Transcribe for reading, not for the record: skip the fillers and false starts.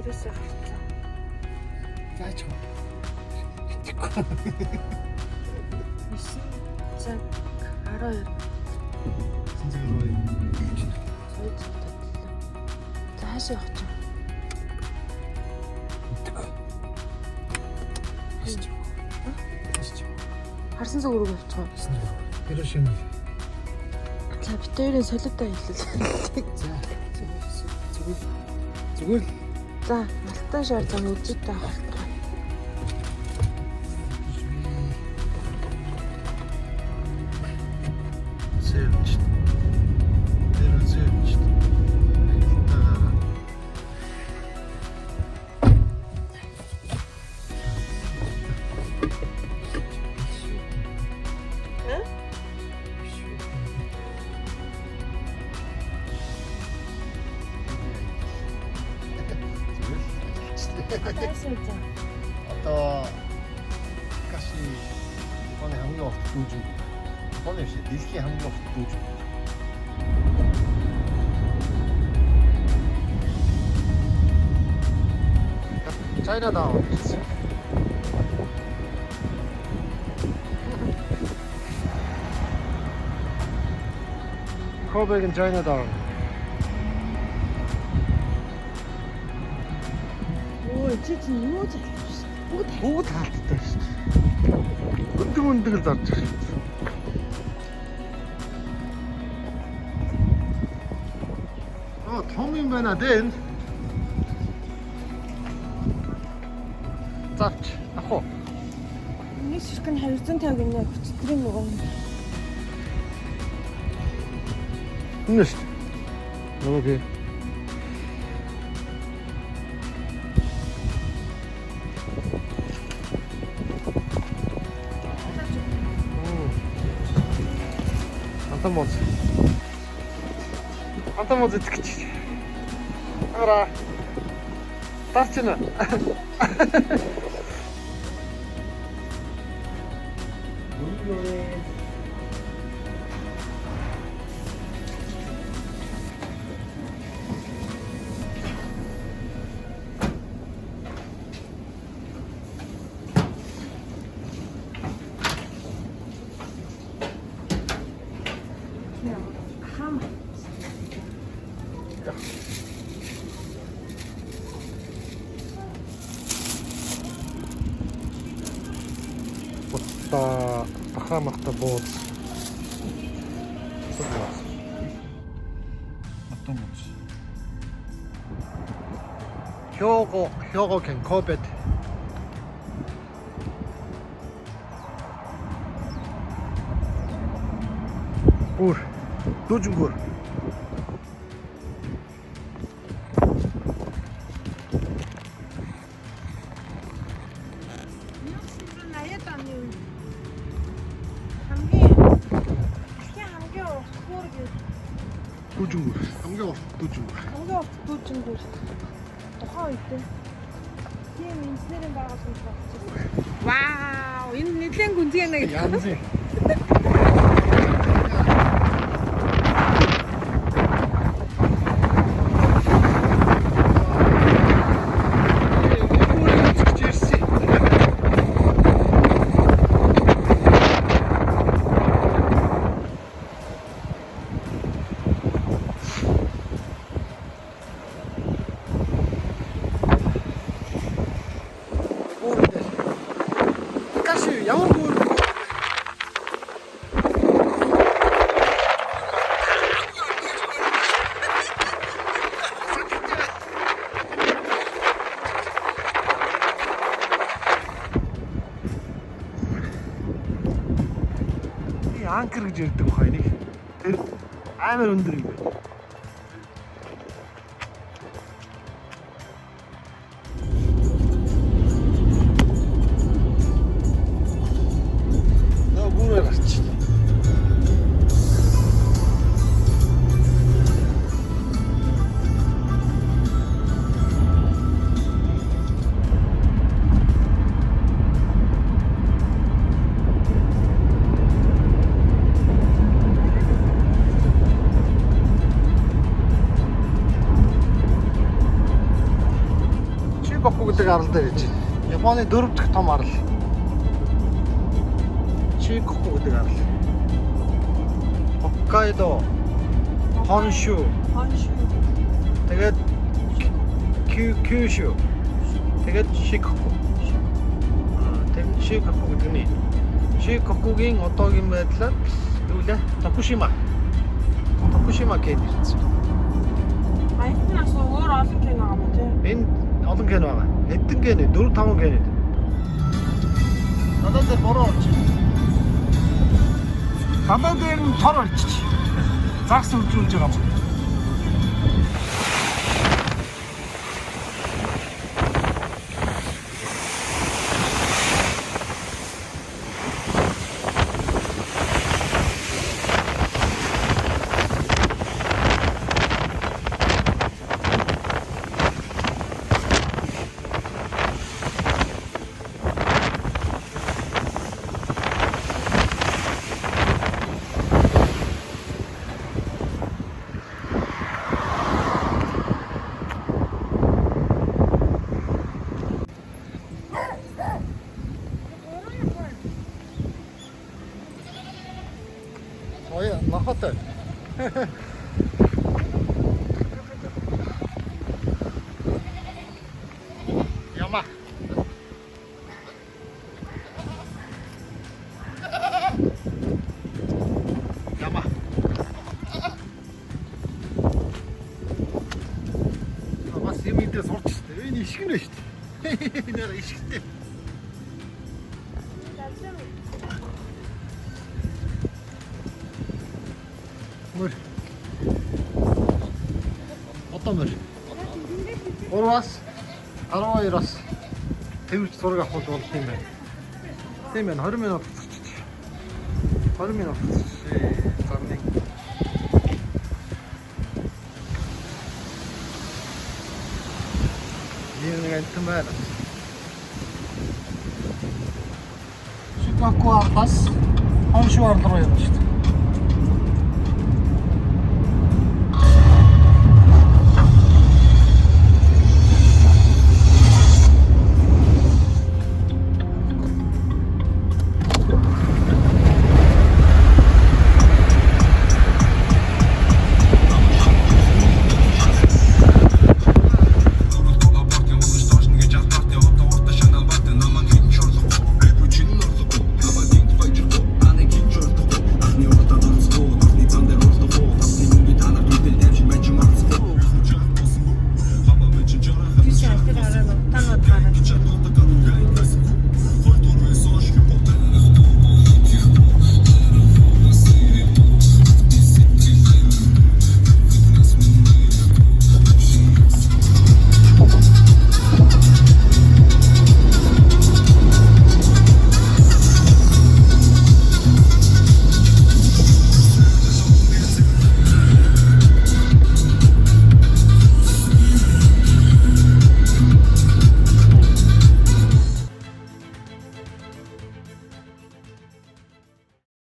4-өөсөө гарцсан. Заач. 9 цаг 12. За хаашаа явах чинь? Харсан зүг рүү явчих уу? Хэрэшин. За битэрийн солиотой хэлээ. Зүгээр. За алтан шар зам үзүүтэй авах. Сэрч. Сэрч. Одоо каши Японы хамгийн урт дүүжин. Японы биш, дэлхийн хамгийн урт дүүжин. Chinatown. Copenhagen Chinatown. Чи чинь юу залж байна? Бүгд хаалттай шүү дээ. Өндөг л зарж байна. Том юм байна дээ. Зарч ах уу. Нэг ширхэг 250 гинэ өчтөрийн нөгөө. Нүст. Окей. Антамоз итгэж. Ара. Тарчна. Бахамахта бод. Автобус. Хёго кен Кобет. Гүр. Дүүжингүр. Дүүжингүр. Хамгийн урт дүүжингүр. Хамгийн урт дүүжингүр. Тухайн үедээ тийм инженерийн байгууллагууд болчихсон. Вау, энэ нэлээд гүнзгий нэг. Янз. Ямар гүр анкер гэж ярьдаг бохоо энийг. Тэр амар өндөр юм байна. гэдэг арал дээр гэж байна. Японы 4 дахь том арал. Shikoku гэдэг арал. Hokkaido, Honshu. Тэгээд Kyushu. Тэгээд Shikoku. Тэгээд Shikoku гэдэг нь Shikokuгийн одоогийн байдлаар юу лээ? Токушима гээд ирсэн. Аятнаас өөр олон кино байгаа мó тий. Энэ олон кино байгаа. Хэдэн кино? 4-5 кино. Надад дээр бороо олж. Надад дээр нь тор олчих. Загс үржүүлж байгаа юм. Ой, нахатай. Яма. Яма. Бас юм идэ сурчтэй. Энэ ишгэн нэ шүү дээ. Нэр ишгэнтэй. Мөр. Одоо мөр. 3-аас 12-аас тэрж зураг авах болох юм байна. Тийм байна. 20 минут. 20 минут. Замны. Нэг антан байна. Shikoku-аас Honshu арал руу явна шүү дээ.